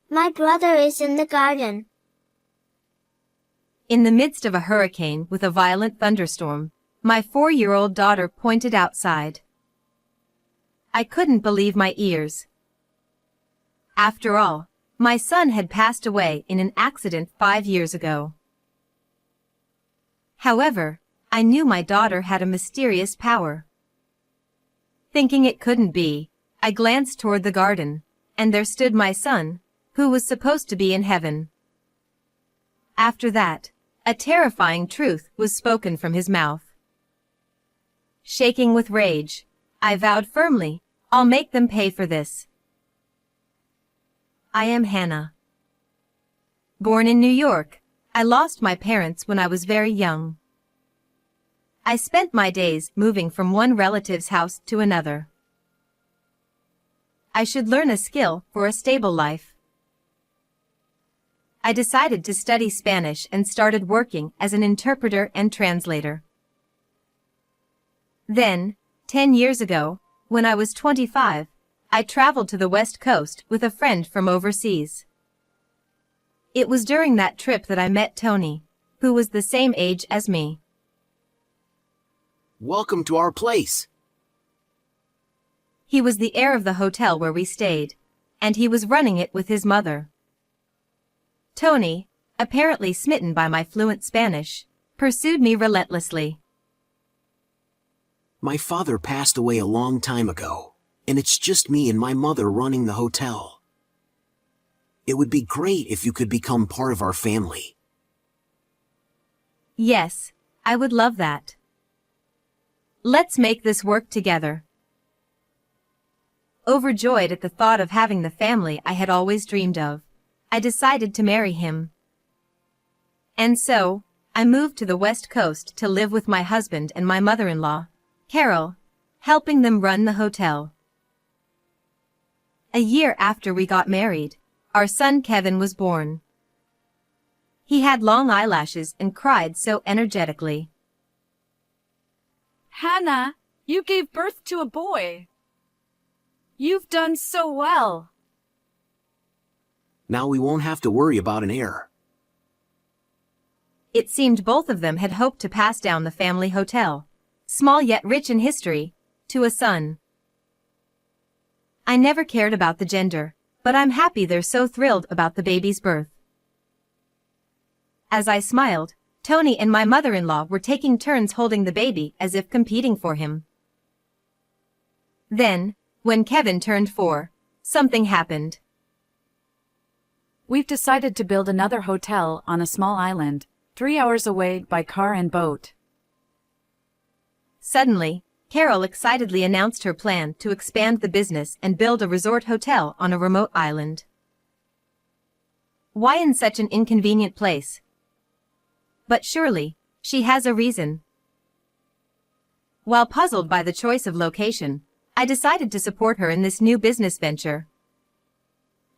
My brother is in the garden. In the midst of a hurricane with a violent thunderstorm, my 4-year-old daughter pointed outside. I couldn't believe my ears. After all, my son had passed away in an accident 5 years ago. However, I knew my daughter had a mysterious power. Thinking it couldn't be, I glanced toward the garden, and there stood my son, who was supposed to be in heaven. After that, a terrifying truth was spoken from his mouth. Shaking with rage, I vowed firmly, I'll make them pay for this. I am Hannah. Born in New York, I lost my parents when I was very young. I spent my days moving from one relative's house to another. I should learn a skill for a stable life. I decided to study Spanish and started working as an interpreter and translator. Then, 10 years ago, when I was 25, I traveled to the West Coast with a friend from overseas. It was during that trip that I met Tony, who was the same age as me. Welcome to our place. He was the heir of the hotel where we stayed, and he was running it with his mother. Tony, apparently smitten by my fluent Spanish, pursued me relentlessly. My father passed away a long time ago, and it's just me and my mother running the hotel. It would be great if you could become part of our family. Yes, I would love that. Let's make this work together. Overjoyed at the thought of having the family I had always dreamed of, I decided to marry him. And so, I moved to the West Coast to live with my husband and my mother-in-law, Carol, helping them run the hotel. A year after we got married, our son Kevin was born. He had long eyelashes and cried so energetically. Hannah, you gave birth to a boy. You've done so well. Now we won't have to worry about an heir. It seemed both of them had hoped to pass down the family hotel, small yet rich in history, to a son. I never cared about the gender, but I'm happy they're so thrilled about the baby's birth. As I smiled, Tony and my mother-in-law were taking turns holding the baby as if competing for him. Then, when Kevin turned 4, something happened. We've decided to build another hotel on a small island, 3 hours away by car and boat. Suddenly, Carol excitedly announced her plan to expand the business and build a resort hotel on a remote island. Why in such an inconvenient place? But surely, she has a reason. While puzzled by the choice of location, I decided to support her in this new business venture.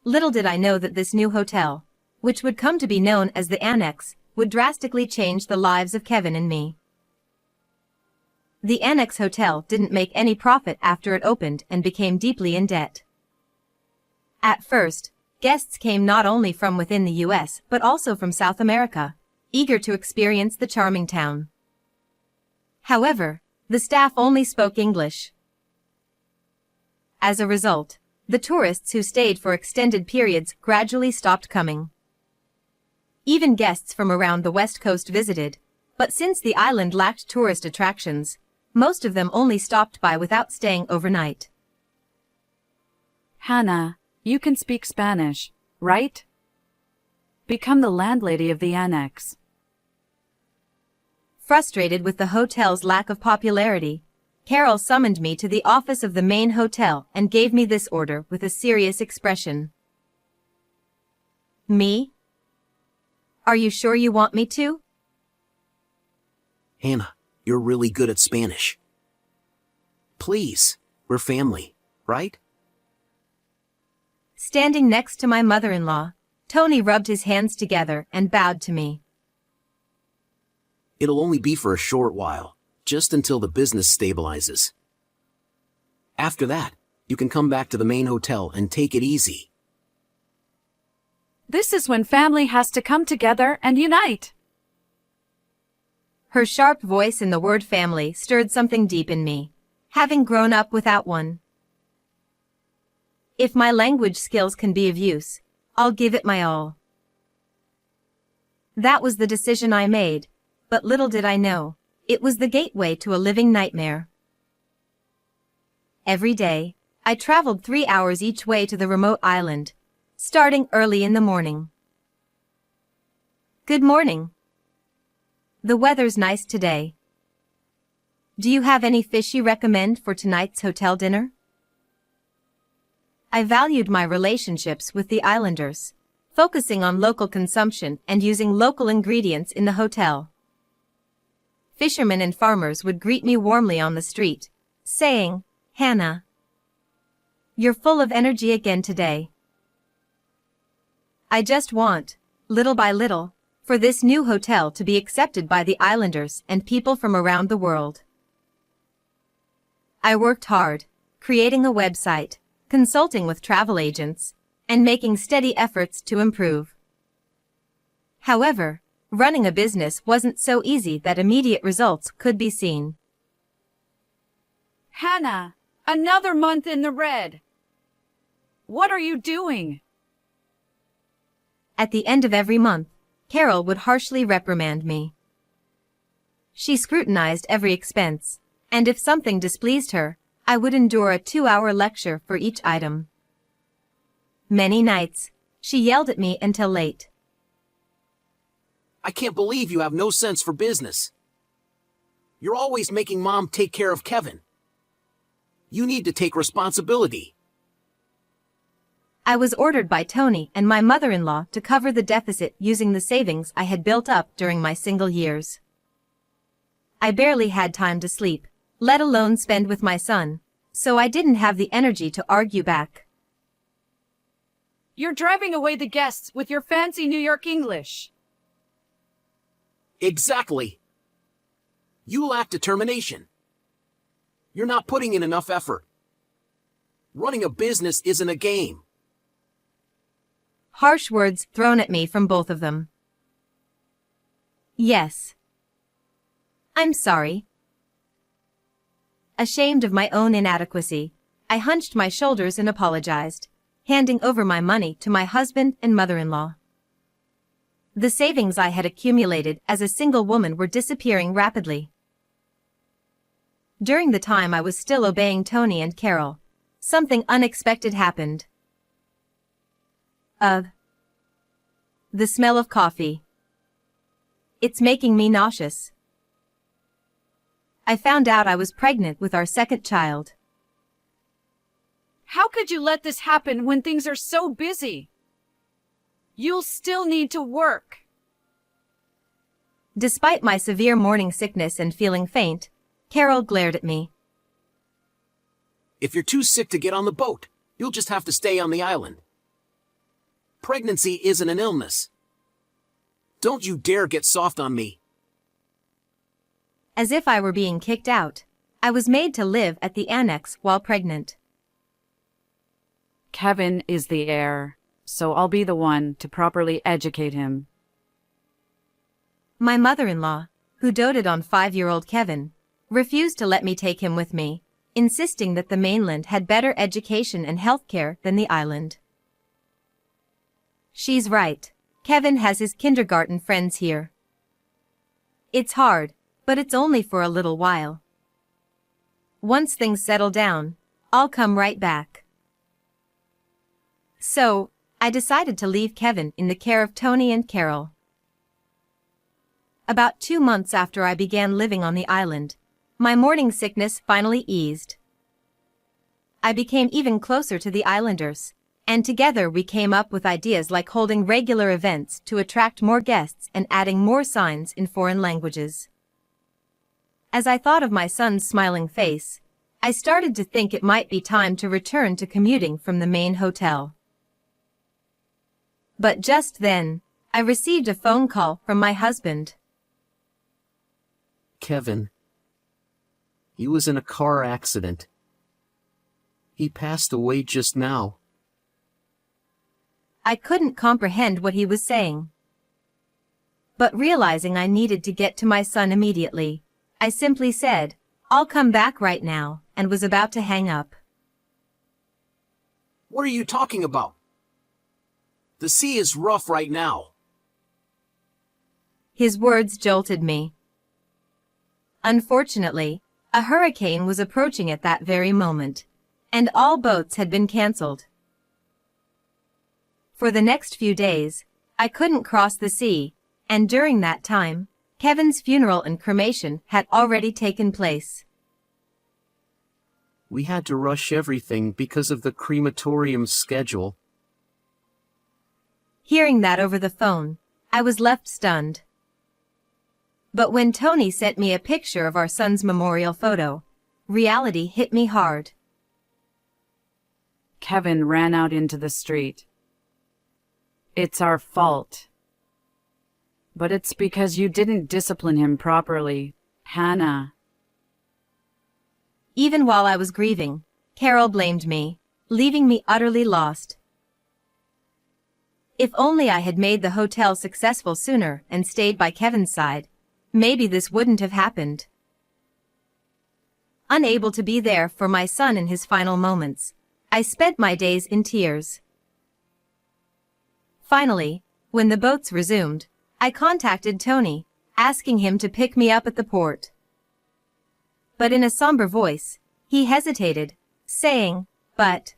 Little did I know that this new hotel, which would come to be known as the Annex, would drastically change the lives of Kevin and me. The Annex Hotel didn't make any profit after it opened and became deeply in debt. At first, guests came not only from within the US but also from South America, eager to experience the charming town. However, the staff only spoke English. As a result, the tourists who stayed for extended periods gradually stopped coming. Even guests from around the West Coast visited, but since the island lacked tourist attractions, most of them only stopped by without staying overnight. Hannah, you can speak Spanish, right? Become the landlady of the Annex. Frustrated with the hotel's lack of popularity, Carol summoned me to the office of the main hotel and gave me this order with a serious expression. Me? Are you sure you want me to? Hannah, you're really good at Spanish. Please, we're family, right? Standing next to my mother-in-law, Tony rubbed his hands together and bowed to me. It'll only be for a short while, just until the business stabilizes. After that, you can come back to the main hotel and take it easy. This is when family has to come together and unite. Her sharp voice in the word family stirred something deep in me, having grown up without one. If my language skills can be of use, I'll give it my all. That was the decision I made, but little did I know, it was the gateway to a living nightmare. Every day, I traveled 3 hours each way to the remote island, starting early in the morning. Good morning. The weather's nice today. Do you have any fish you recommend for tonight's hotel dinner? I valued my relationships with the islanders, focusing on local consumption and using local ingredients in the hotel. Fishermen and farmers would greet me warmly on the street, saying, "Hannah, you're full of energy again today." I just want, little by little, for this new hotel to be accepted by the islanders and people from around the world. I worked hard, creating a website, consulting with travel agents, and making steady efforts to improve. However, running a business wasn't so easy that immediate results could be seen. Hannah, another month in the red. What are you doing? At the end of every month, Carol would harshly reprimand me. She scrutinized every expense, and if something displeased her, I would endure a 2-hour lecture for each item. Many nights, she yelled at me until late. I can't believe you have no sense for business. You're always making Mom take care of Kevin. You need to take responsibility. I was ordered by Tony and my mother-in-law to cover the deficit using the savings I had built up during my single years. I barely had time to sleep, let alone spend with my son, so I didn't have the energy to argue back. You're driving away the guests with your fancy New York English. Exactly. You lack determination. You're not putting in enough effort. Running a business isn't a game. Harsh words thrown at me from both of them. Yes. I'm sorry. Ashamed of my own inadequacy, I hunched my shoulders and apologized, handing over my money to my husband and mother-in-law. The savings I had accumulated as a single woman were disappearing rapidly. During the time I was still obeying Tony and Carol, something unexpected happened. The smell of coffee. It's making me nauseous. I found out I was pregnant with our second child. How could you let this happen when things are so busy? You'll still need to work. Despite my severe morning sickness and feeling faint, Carol glared at me. If you're too sick to get on the boat, you'll just have to stay on the island. Pregnancy isn't an illness. Don't you dare get soft on me. As if I were being kicked out, I was made to live at the annex while pregnant. Kevin is the heir, so I'll be the one to properly educate him. My mother-in-law, who doted on 5-year-old Kevin, refused to let me take him with me, insisting that the mainland had better education and health care than the island. She's right. Kevin has his kindergarten friends here. It's hard, but it's only for a little while. Once things settle down, I'll come right back. So, I decided to leave Kevin in the care of Tony and Carol. About 2 months after I began living on the island, my morning sickness finally eased. I became even closer to the islanders, and together we came up with ideas like holding regular events to attract more guests and adding more signs in foreign languages. As I thought of my son's smiling face, I started to think it might be time to return to commuting from the main hotel. But just then, I received a phone call from my husband. Kevin. He was in a car accident. He passed away just now. I couldn't comprehend what he was saying. But realizing I needed to get to my son immediately, I simply said, "I'll come back right now," and was about to hang up. What are you talking about? The sea is rough right now. His words jolted me. Unfortunately, a hurricane was approaching at that very moment, and all boats had been cancelled. For the next few days, I couldn't cross the sea, and during that time, Kevin's funeral and cremation had already taken place. We had to rush everything because of the crematorium's schedule. Hearing that over the phone, I was left stunned. But when Tony sent me a picture of our son's memorial photo, reality hit me hard. Kevin ran out into the street. It's our fault. But it's because you didn't discipline him properly, Hannah. Even while I was grieving, Carol blamed me, leaving me utterly lost. If only I had made the hotel successful sooner and stayed by Kevin's side, maybe this wouldn't have happened. Unable to be there for my son in his final moments, I spent my days in tears. Finally, when the boats resumed, I contacted Tony, asking him to pick me up at the port. But in a somber voice, he hesitated, saying, "But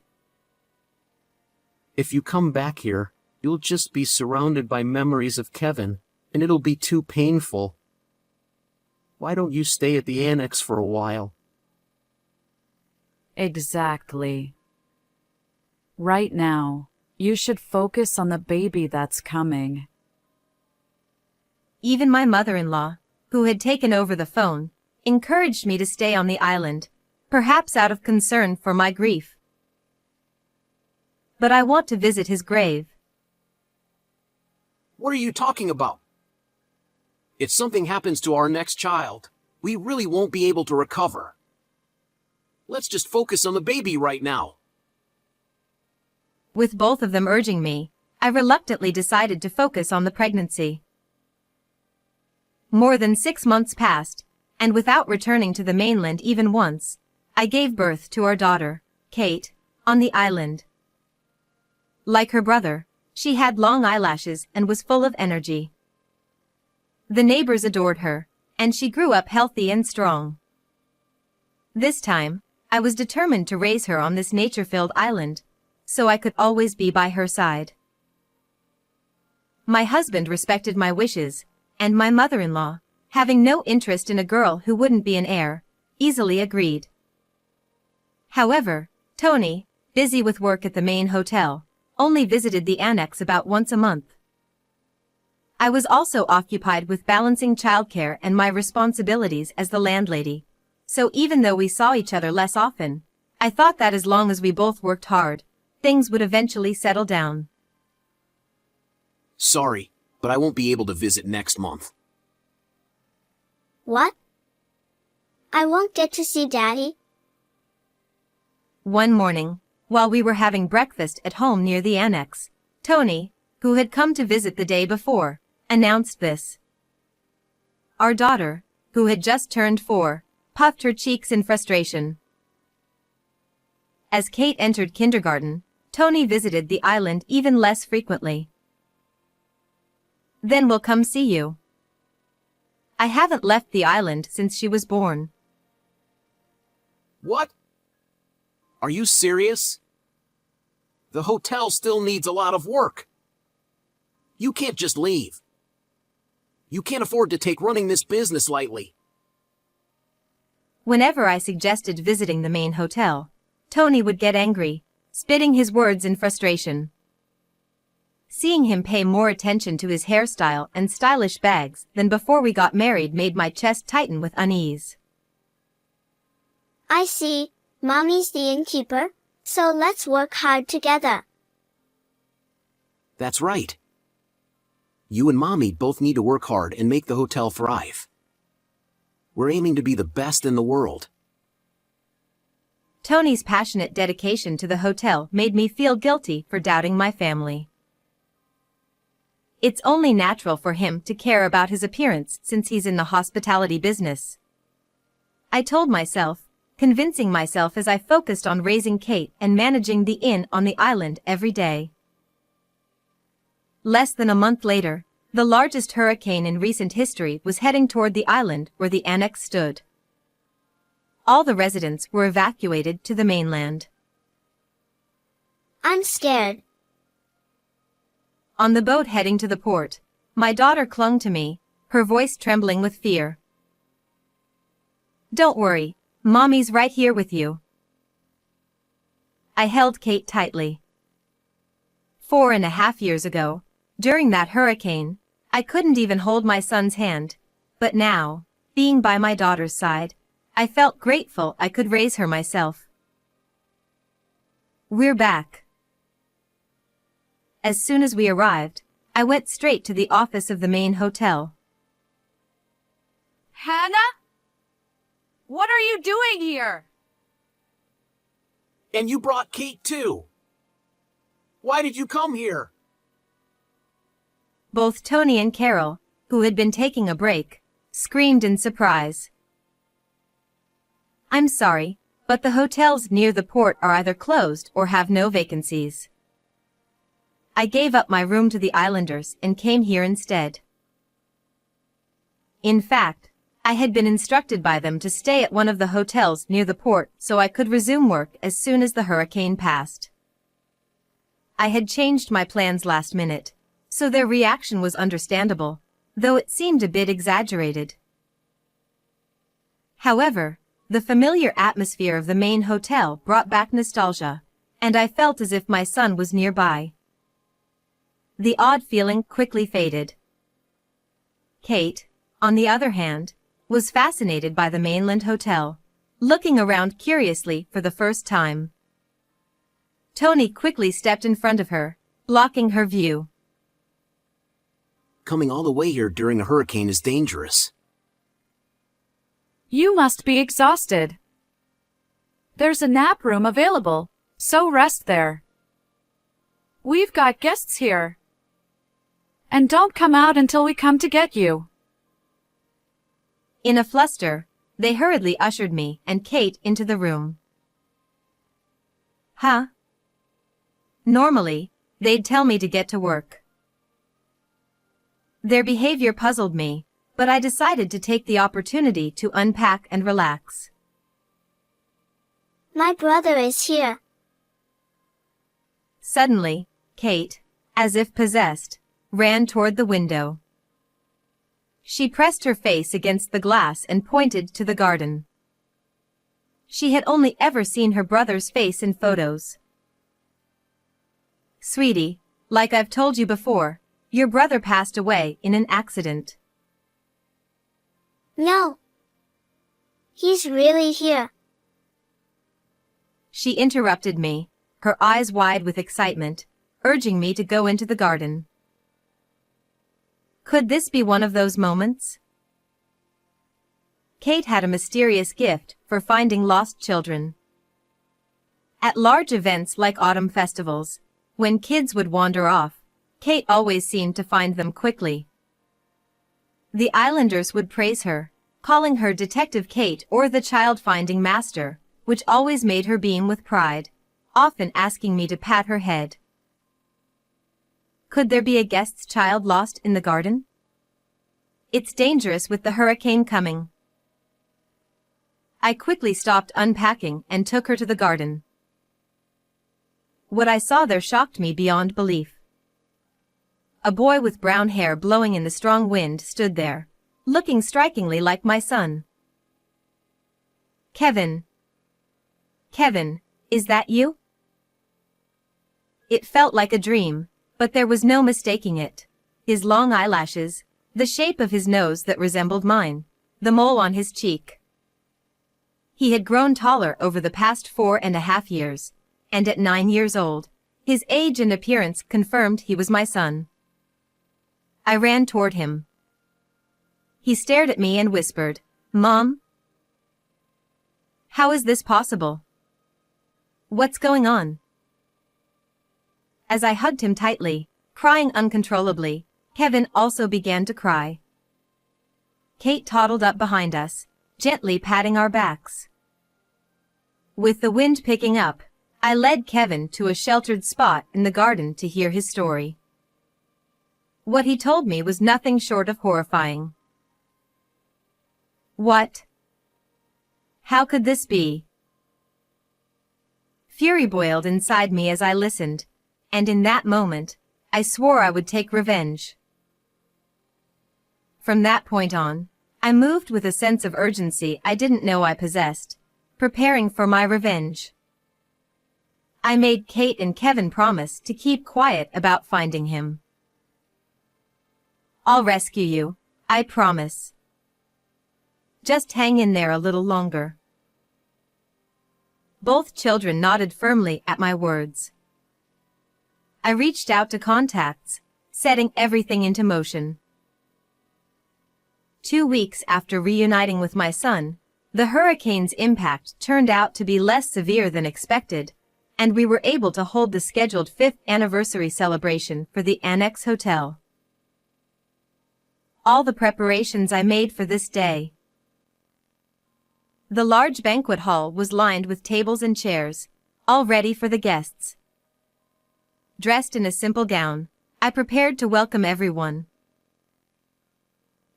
If you come back here, you'll just be surrounded by memories of Kevin, and it'll be too painful. Why don't you stay at the annex for a while?" Exactly. Right now, you should focus on the baby that's coming. Even my mother-in-law, who had taken over the phone, encouraged me to stay on the island, perhaps out of concern for my grief. But I want to visit his grave. What are you talking about? If something happens to our next child, we really won't be able to recover. Let's just focus on the baby right now. With both of them urging me, I reluctantly decided to focus on the pregnancy. More than 6 months passed, and without returning to the mainland even once, I gave birth to our daughter, Kate, on the island. Like her brother, she had long eyelashes and was full of energy. The neighbors adored her, and she grew up healthy and strong. This time, I was determined to raise her on this nature-filled island, so I could always be by her side. My husband respected my wishes, and my mother-in-law, having no interest in a girl who wouldn't be an heir, easily agreed. However, Tony, busy with work at the main hotel, only visited the annex about once a month. I was also occupied with balancing childcare and my responsibilities as the landlady, so even though we saw each other less often, I thought that as long as we both worked hard, things would eventually settle down. Sorry, but I won't be able to visit next month. What? I won't get to see Daddy? One morning, while we were having breakfast at home near the annex, Tony, who had come to visit the day before, announced this. Our daughter, who had just turned 4, puffed her cheeks in frustration. As Kate entered kindergarten, Tony visited the island even less frequently. Then we'll come see you. I haven't left the island since she was born. What? Are you serious? The hotel still needs a lot of work. You can't just leave. You can't afford to take running this business lightly. Whenever I suggested visiting the main hotel, Tony would get angry, spitting his words in frustration. Seeing him pay more attention to his hairstyle and stylish bags than before we got married made my chest tighten with unease. I see, Mommy's the innkeeper, so let's work hard together. That's right. You and Mommy both need to work hard and make the hotel thrive. We're aiming to be the best in the world. Tony's passionate dedication to the hotel made me feel guilty for doubting my family. It's only natural for him to care about his appearance since he's in the hospitality business. I told myself, convincing myself as I focused on raising Kate and managing the inn on the island every day. Less than a month later, the largest hurricane in recent history was heading toward the island where the annex stood. All the residents were evacuated to the mainland. I'm scared. On the boat heading to the port, my daughter clung to me, her voice trembling with fear. "Don't worry, Mommy's right here with you." I held Kate tightly. 4.5 years ago, during that hurricane, I couldn't even hold my son's hand, but now, being by my daughter's side, I felt grateful I could raise her myself. We're back. As soon as we arrived, I went straight to the office of the main hotel. Hannah? What are you doing here? And you brought Kate too. Why did you come here? Both Tony and Carol, who had been taking a break, screamed in surprise. "I'm sorry, but the hotels near the port are either closed or have no vacancies. I gave up my room to the islanders and came here instead." In fact, I had been instructed by them to stay at one of the hotels near the port so I could resume work as soon as the hurricane passed. I had changed my plans last minute, so their reaction was understandable, though it seemed a bit exaggerated. However, the familiar atmosphere of the main hotel brought back nostalgia, and I felt as if my son was nearby. The odd feeling quickly faded. Kate, on the other hand, was fascinated by the mainland hotel, looking around curiously for the first time. Tony quickly stepped in front of her, blocking her view. Coming all the way here during a hurricane is dangerous. You must be exhausted. There's a nap room available, so rest there. We've got guests here. And don't come out until we come to get you. In a fluster, they hurriedly ushered me and Kate into the room. Huh? Normally, they'd tell me to get to work. Their behavior puzzled me, but I decided to take the opportunity to unpack and relax. My brother is here. Suddenly, Kate, as if possessed, ran toward the window. She pressed her face against the glass and pointed to the garden. She had only ever seen her brother's face in photos. "Sweetie, like I've told you before, your brother passed away in an accident." No. He's really here. She interrupted me, her eyes wide with excitement, urging me to go into the garden. Could this be one of those moments? Kate had a mysterious gift for finding lost children. At large events like autumn festivals, when kids would wander off, Kate always seemed to find them quickly. The islanders would praise her, calling her Detective Kate or the child-finding master, which always made her beam with pride, often asking me to pat her head. Could there be a guest's child lost in the garden? It's dangerous with the hurricane coming. I quickly stopped unpacking and took her to the garden. What I saw there shocked me beyond belief. A boy with brown hair blowing in the strong wind stood there, looking strikingly like my son. "Kevin. Kevin, is that you?" It felt like a dream, but there was no mistaking it. His long eyelashes, the shape of his nose that resembled mine, the mole on his cheek. He had grown taller over the past 4.5 years, and at 9 years old, his age and appearance confirmed he was my son. I ran toward him. He stared at me and whispered, "Mom? How is this possible? What's going on?" As I hugged him tightly, crying uncontrollably, Kevin also began to cry. Kate toddled up behind us, gently patting our backs. With the wind picking up, I led Kevin to a sheltered spot in the garden to hear his story. What he told me was nothing short of horrifying. What? How could this be? Fury boiled inside me as I listened, and in that moment, I swore I would take revenge. From that point on, I moved with a sense of urgency I didn't know I possessed, preparing for my revenge. I made Kate and Kevin promise to keep quiet about finding him. I'll rescue you, I promise. Just hang in there a little longer. Both children nodded firmly at my words. I reached out to contacts, setting everything into motion. 2 weeks after reuniting with my son, the hurricane's impact turned out to be less severe than expected, and we were able to hold the scheduled 5th anniversary celebration for the Annex Hotel. All the preparations I made for this day. The large banquet hall was lined with tables and chairs, all ready for the guests. Dressed in a simple gown, I prepared to welcome everyone.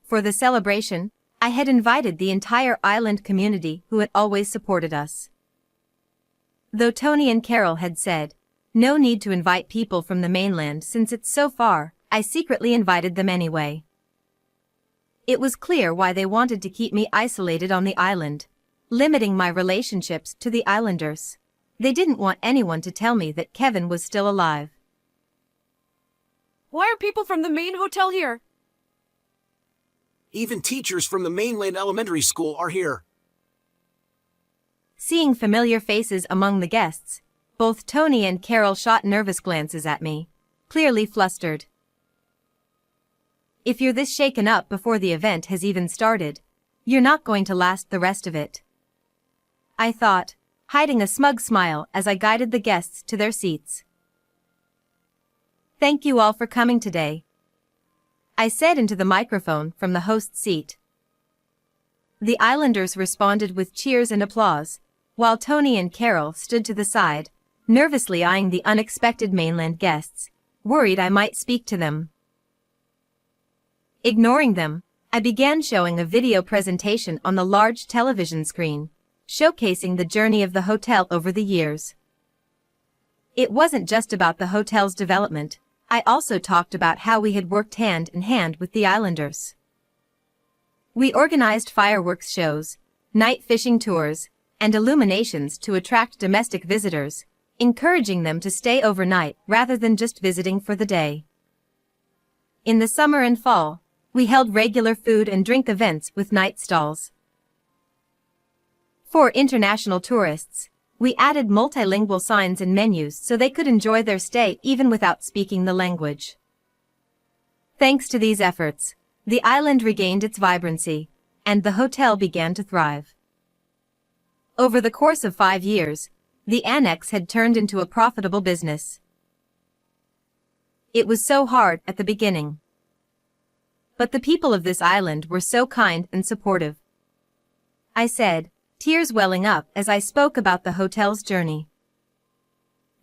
For the celebration, I had invited the entire island community who had always supported us. Though Tony and Carol had said, no need to invite people from the mainland since it's so far, I secretly invited them anyway. It was clear why they wanted to keep me isolated on the island, limiting my relationships to the islanders. They didn't want anyone to tell me that Kevin was still alive. Why are people from the main hotel here? Even teachers from the mainland elementary school are here. Seeing familiar faces among the guests, both Tony and Carol shot nervous glances at me, clearly flustered. If you're this shaken up before the event has even started, you're not going to last the rest of it, I thought, hiding a smug smile as I guided the guests to their seats. Thank you all for coming today, I said into the microphone from the host's seat. The islanders responded with cheers and applause, while Tony and Carol stood to the side, nervously eyeing the unexpected mainland guests, worried I might speak to them. Ignoring them, I began showing a video presentation on the large television screen, showcasing the journey of the hotel over the years. It wasn't just about the hotel's development, I also talked about how we had worked hand in hand with the islanders. We organized fireworks shows, night fishing tours, and illuminations to attract domestic visitors, encouraging them to stay overnight rather than just visiting for the day. In the summer and fall, we held regular food and drink events with night stalls. For international tourists, we added multilingual signs and menus so they could enjoy their stay even without speaking the language. Thanks to these efforts, the island regained its vibrancy, and the hotel began to thrive. Over the course of 5 years, the Annex had turned into a profitable business. It was so hard at the beginning. But the people of this island were so kind and supportive, I said, tears welling up as I spoke about the hotel's journey.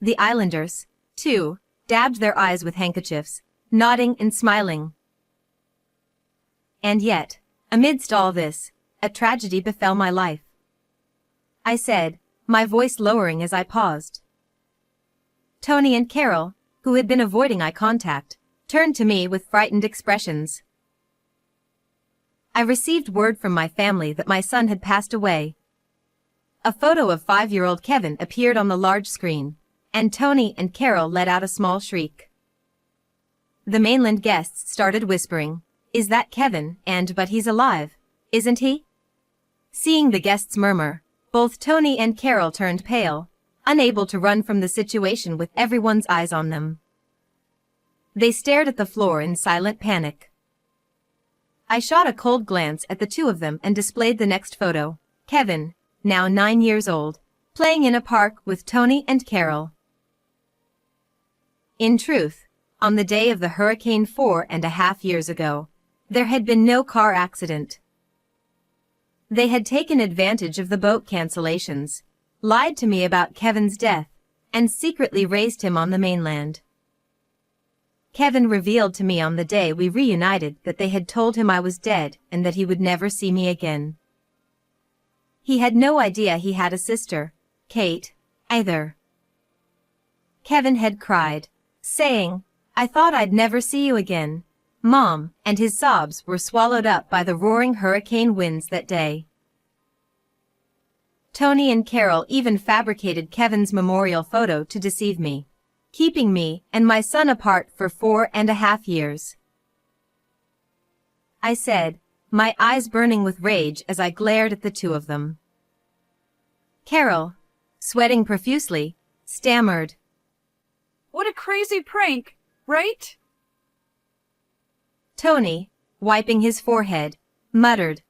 The islanders, too, dabbed their eyes with handkerchiefs, nodding and smiling. And yet, amidst all this, a tragedy befell my life, I said, my voice lowering as I paused. Tony and Carol, who had been avoiding eye contact, turned to me with frightened expressions. I received word from my family that my son had passed away. A photo of 5-year-old Kevin appeared on the large screen, and Tony and Carol let out a small shriek. The mainland guests started whispering, "Is that Kevin? But he's alive, isn't he?" Seeing the guests murmur, both Tony and Carol turned pale, unable to run from the situation with everyone's eyes on them. They stared at the floor in silent panic. I shot a cold glance at the two of them and displayed the next photo. Kevin, now 9 years old, playing in a park with Tony and Carol. In truth, On the day of the hurricane 4.5 years ago, there had been no car accident. They had taken advantage of the boat cancellations, lied to me about Kevin's death, and secretly raised him on the mainland. Kevin revealed to me on the day we reunited that they had told him I was dead and that he would never see me again. He had no idea he had a sister, Kate, either. Kevin had cried, saying, "I thought I'd never see you again, Mom," and his sobs were swallowed up by the roaring hurricane winds that day. Tony and Carol even fabricated Kevin's memorial photo to deceive me, keeping me and my son apart for 4.5 years. I said, my eyes burning with rage as I glared at the two of them. Carol, sweating profusely, stammered, What a crazy prank, right? Tony, wiping his forehead, muttered,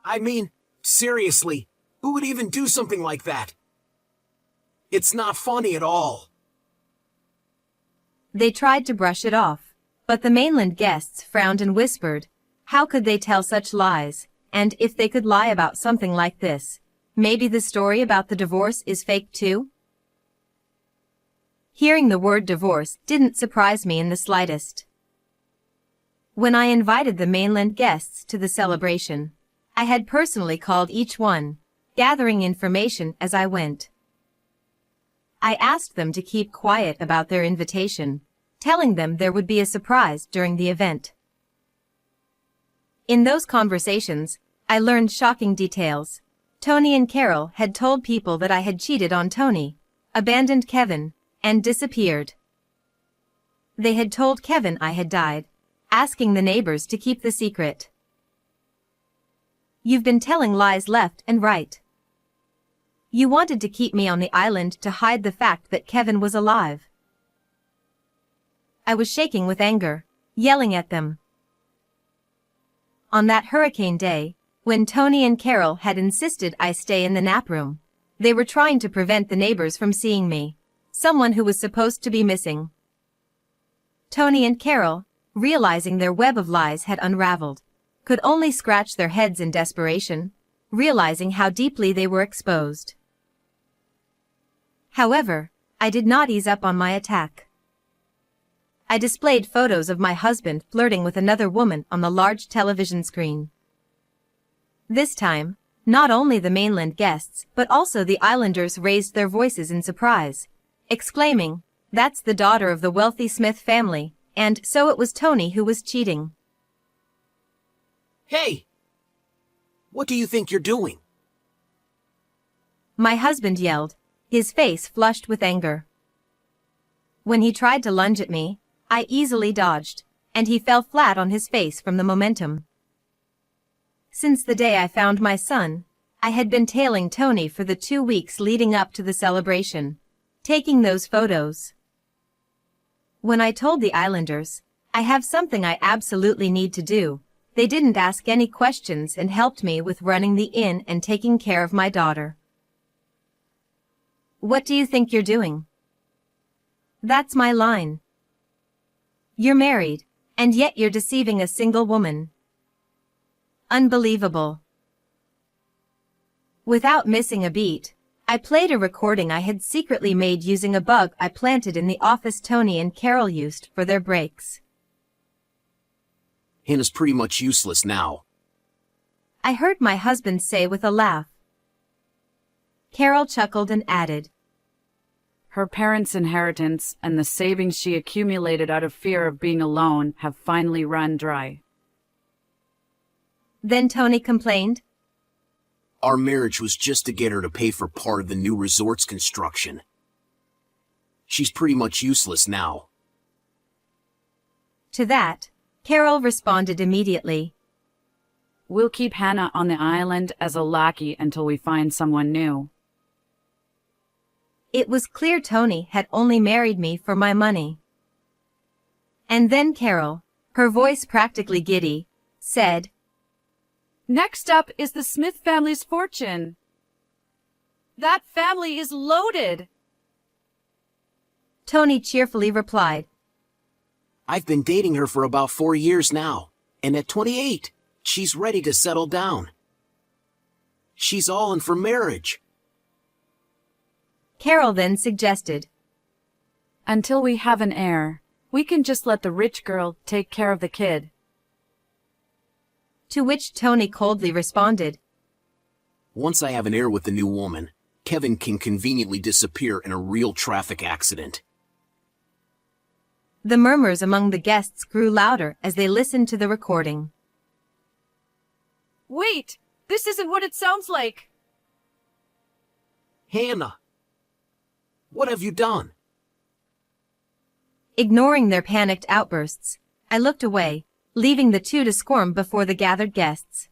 I mean, seriously, who would even do something like that? It's not funny at all. They tried to brush it off, but the mainland guests frowned and whispered, how could they tell such lies, and if they could lie about something like this, maybe the story about the divorce is fake too? Hearing the word divorce didn't surprise me in the slightest. When I invited the mainland guests to the celebration, I had personally called each one, gathering information as I went. I asked them to keep quiet about their invitation, telling them there would be a surprise during the event. In those conversations, I learned shocking details. Tony and Carol had told people that I had cheated on Tony, abandoned Kevin, and disappeared. They had told Kevin I had died, asking the neighbors to keep the secret. You've been telling lies left and right. You wanted to keep me on the island to hide the fact that Kevin was alive. I was shaking with anger, yelling at them. On that hurricane day, when Tony and Carol had insisted I stay in the nap room, they were trying to prevent the neighbors from seeing me, someone who was supposed to be missing. Tony and Carol, realizing their web of lies had unraveled, could only scratch their heads in desperation, realizing how deeply they were exposed. However, I did not ease up on my attack. I displayed photos of my husband flirting with another woman on the large television screen. This time, not only the mainland guests but also the islanders raised their voices in surprise, exclaiming, "That's the daughter of the wealthy Smith family, and so it was Tony who was cheating." Hey! What do you think you're doing? My husband yelled, his face flushed with anger. When he tried to lunge at me, I easily dodged, and he fell flat on his face from the momentum. Since the day I found my son, I had been tailing Tony for the 2 weeks leading up to the celebration, taking those photos. When I told the islanders, I have something I absolutely need to do, they didn't ask any questions and helped me with running the inn and taking care of my daughter. What do you think you're doing? That's my line. You're married, and yet you're deceiving a single woman. Unbelievable. Without missing a beat, I played a recording I had secretly made using a bug I planted in the office Tony and Carol used for their breaks. Hannah's pretty much useless now. I heard my husband say with a laugh. Carol chuckled and added, Her parents' inheritance and the savings she accumulated out of fear of being alone have finally run dry. Then Tony complained, Our marriage was just to get her to pay for part of the new resort's construction. She's pretty much useless now. To that, Carol responded immediately, We'll keep Hannah on the island as a lackey until we find someone new. It was clear Tony had only married me for my money. And then Carol, her voice practically giddy, said, Next up is the Smith family's fortune. That family is loaded. Tony cheerfully replied, I've been dating her for about 4 years now, and at 28, she's ready to settle down. She's all in for marriage. Carol then suggested. Until we have an heir, we can just let the rich girl take care of the kid. To which Tony coldly responded. Once I have an heir with the new woman, Kevin can conveniently disappear in a real traffic accident. The murmurs among the guests grew louder as they listened to the recording. Wait! This isn't what it sounds like! Hannah, what have you done? Ignoring their panicked outbursts, I looked away, leaving the two to squirm before the gathered guests.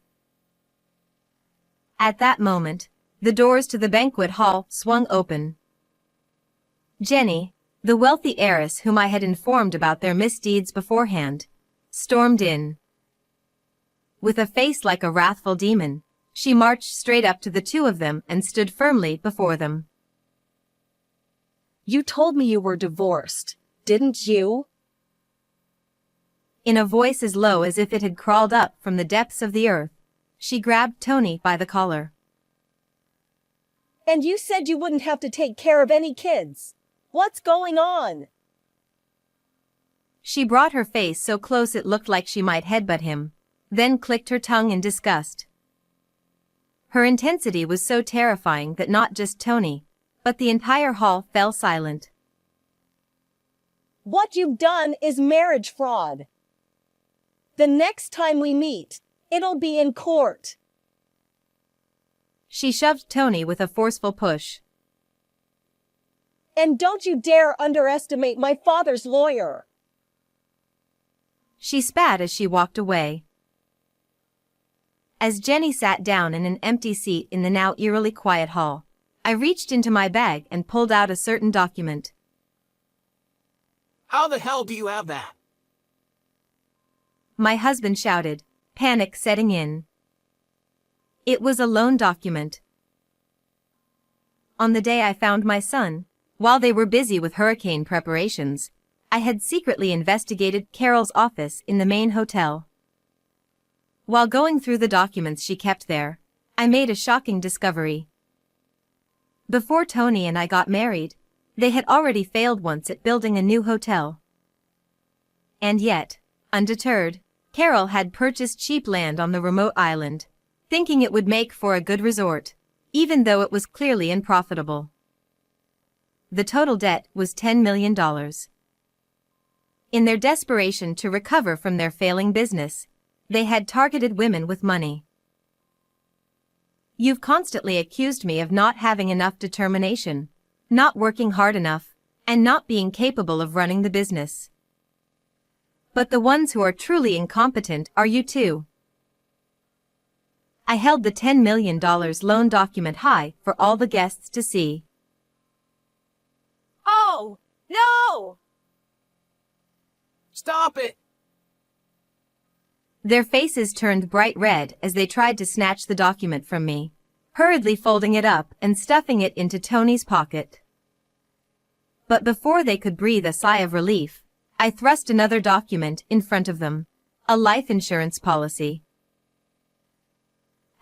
At that moment, the doors to the banquet hall swung open. Jenny, the wealthy heiress whom I had informed about their misdeeds beforehand, stormed in. With a face like a wrathful demon, she marched straight up to the two of them and stood firmly before them. You told me you were divorced, didn't you? In a voice as low as if it had crawled up from the depths of the earth, she grabbed Tony by the collar. And you said you wouldn't have to take care of any kids. What's going on? She brought her face so close it looked like she might headbutt him, then clicked her tongue in disgust. Her intensity was so terrifying that not just Tony, but the entire hall fell silent. What you've done is marriage fraud. The next time we meet, it'll be in court. She shoved Tony with a forceful push. And don't you dare underestimate my father's lawyer. She spat as she walked away. As Jenny sat down in an empty seat in the now eerily quiet hall, I reached into my bag and pulled out a certain document. How the hell do you have that? My husband shouted, panic setting in. It was a loan document. On the day I found my son, while they were busy with hurricane preparations, I had secretly investigated Carol's office in the main hotel. While going through the documents she kept there, I made a shocking discovery. Before Tony and I got married, they had already failed once at building a new hotel. And yet, undeterred, Carol had purchased cheap land on the remote island, thinking it would make for a good resort, even though it was clearly unprofitable. The total debt was $10 million. In their desperation to recover from their failing business, they had targeted women with money. You've constantly accused me of not having enough determination, not working hard enough, and not being capable of running the business. But the ones who are truly incompetent are you too. I held the $10 million loan document high for all the guests to see. Oh, no! Stop it! Their faces turned bright red as they tried to snatch the document from me, hurriedly folding it up and stuffing it into Tony's pocket. But before they could breathe a sigh of relief, I thrust another document in front of them, a life insurance policy.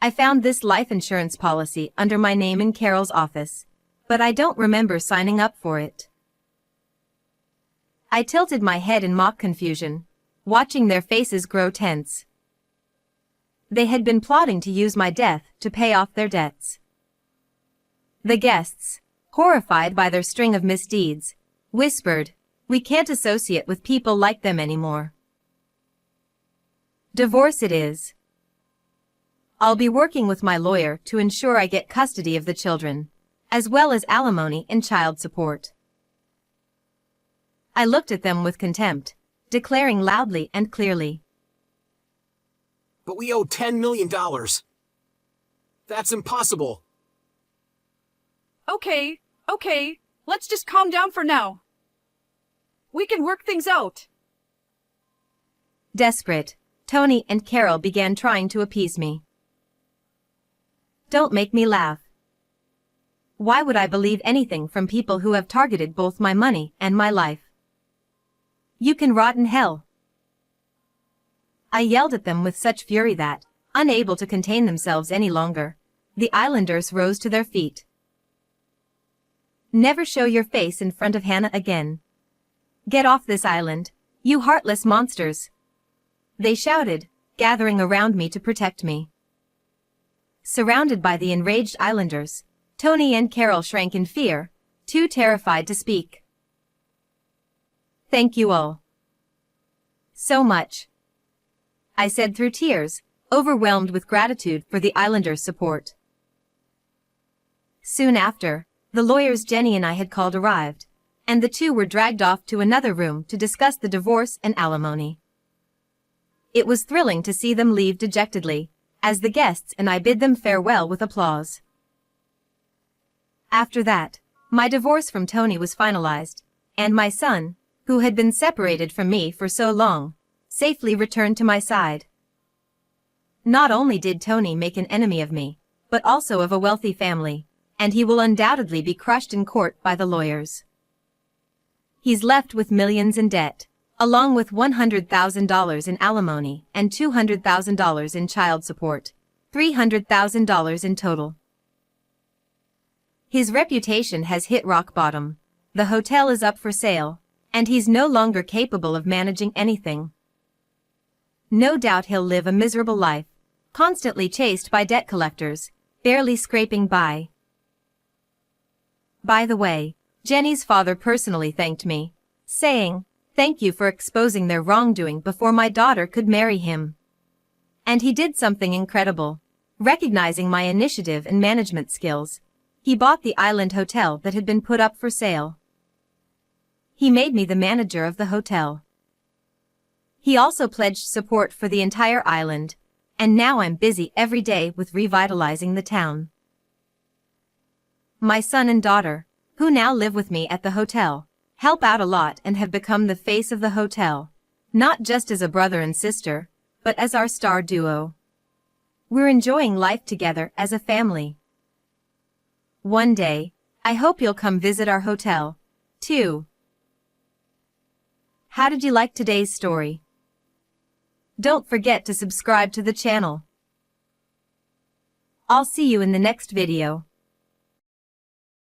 I found this life insurance policy under my name in Carol's office, but I don't remember signing up for it. I tilted my head in mock confusion, watching their faces grow tense. They had been plotting to use my death to pay off their debts. The guests, horrified by their string of misdeeds, whispered, "We can't associate with people like them anymore. Divorce it is. I'll be working with my lawyer to ensure I get custody of the children, as well as alimony and child support." I looked at them with contempt, declaring loudly and clearly, But we owe $10 million. That's impossible. Okay, let's just calm down for now. We can work things out. Desperate, Tony and Carol began trying to appease me. Don't make me laugh. Why would I believe anything from people who have targeted both my money and my life? You can rot in hell. I yelled at them with such fury that, unable to contain themselves any longer, the islanders rose to their feet. Never show your face in front of Hannah again. Get off this island, you heartless monsters! They shouted, gathering around me to protect me. Surrounded by the enraged islanders, Tony and Carol shrank in fear, too terrified to speak. Thank you all. So much. I said through tears, overwhelmed with gratitude for the islanders' support. Soon after, the lawyers Jenny and I had called arrived, and the two were dragged off to another room to discuss the divorce and alimony. It was thrilling to see them leave dejectedly, as the guests and I bid them farewell with applause. After that, my divorce from Tony was finalized, and my son, who had been separated from me for so long, safely returned to my side. Not only did Tony make an enemy of me, but also of a wealthy family, and he will undoubtedly be crushed in court by the lawyers. He's left with millions in debt, along with $100,000 in alimony and $200,000 in child support, $300,000 in total. His reputation has hit rock bottom, the hotel is up for sale, and he's no longer capable of managing anything. No doubt he'll live a miserable life, constantly chased by debt collectors, barely scraping by. By the way, Jenny's father personally thanked me, saying, "Thank you for exposing their wrongdoing before my daughter could marry him." And he did something incredible. Recognizing my initiative and management skills, he bought the island hotel that had been put up for sale. He made me the manager of the hotel. He also pledged support for the entire island, and now I'm busy every day with revitalizing the town. My son and daughter, who now live with me at the hotel, help out a lot and have become the face of the hotel, not just as a brother and sister, but as our star duo. We're enjoying life together as a family. One day, I hope you'll come visit our hotel, too. How did you like today's story? Don't forget to subscribe to the channel. I'll see you in the next video.